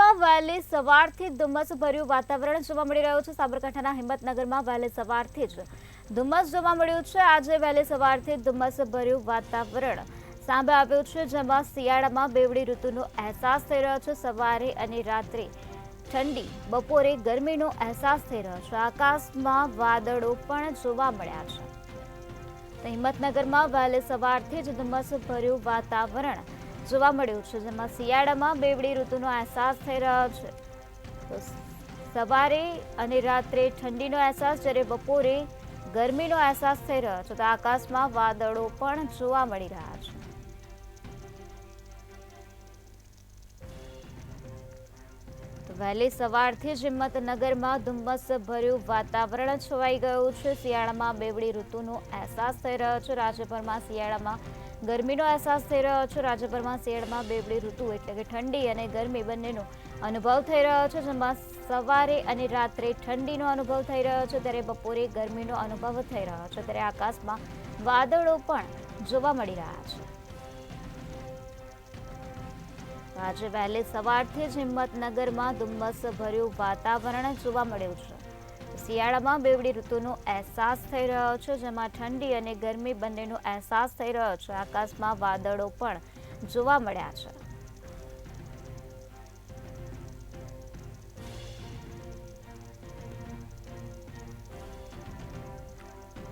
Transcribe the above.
જૂનાગઢમાં વહેલી સવારથી ધુમ્મસભર્યું વાતાવરણ જોવા મળી રહ્યું છે। સાબરકાંઠાના હિંમતનગરમાં વહેલી સવારથી જ ધુમ્મસ જોવા મળ્યું છે। આજે વહેલી સવારથી ધુમ્મસભર્યું વાતાવરણ સામે આવ્યું છે, જેમાં શિયાળામાં બેવડી ઋતુનો અહેસાસ થઈ રહ્યો છે। સવારે અને રાત્રે ઠંડી, બપોરે ગરમીનો અહેસાસ થઈ રહ્યો છે। આકાશમાં વાદળો પણ જોવા મળ્યા છે। હિંમતનગરમાં વહેલી સવારથી જ ધુમ્મસભર્યું વાતાવરણ જોવા મળ્યું છે, જેમાં શિયાળામાં બેવડી ઋતુનો અહેસાસ થઈ રહ્યો છે। તો સવારે અને રાત્રે ઠંડીનો અહેસાસ, જ્યારે બપોરે ગરમીનો અહેસાસ થઈ રહ્યો છે, તો આકાશમાં વાદળો પણ જોવા મળી રહ્યા છે। વહેલી સવારથી જ હિંમતનગરમાં ધુમ્મસભર્યું વાતાવરણ છવાઈ ગયું છે। શિયાળામાં બેવડી ઋતુનો અહેસાસ થઈ રહ્યો છે। રાજ્યભરમાં શિયાળામાં ગરમીનો અહેસાસ થઈ રહ્યો છે। રાજ્યભરમાં શિયાળામાં બેવડી ઋતુ એટલે કે ઠંડી અને ગરમી બંનેનો અનુભવ થઈ રહ્યો છે, જેમાં સવારે અને રાત્રે ઠંડીનો અનુભવ થઈ રહ્યો છે, ત્યારે બપોરે ગરમીનો અનુભવ થઈ રહ્યો છે। ત્યારે આકાશમાં વાદળો પણ જોવા મળી રહ્યા છે। આજે વહેલી સવારથી જ હિંમતનગરમાં ધુમ્મસભર્યું વાતાવરણ જોવા મળ્યું છે। શિયાળામાં બેવડી ઋતુનો અહેસાસ થઈ રહ્યો છે, જેમાં ઠંડી અને ગરમી બંનેનો અહેસાસ થઈ રહ્યો છે। આકાશમાં વાદળો પણ જોવા મળ્યા છે।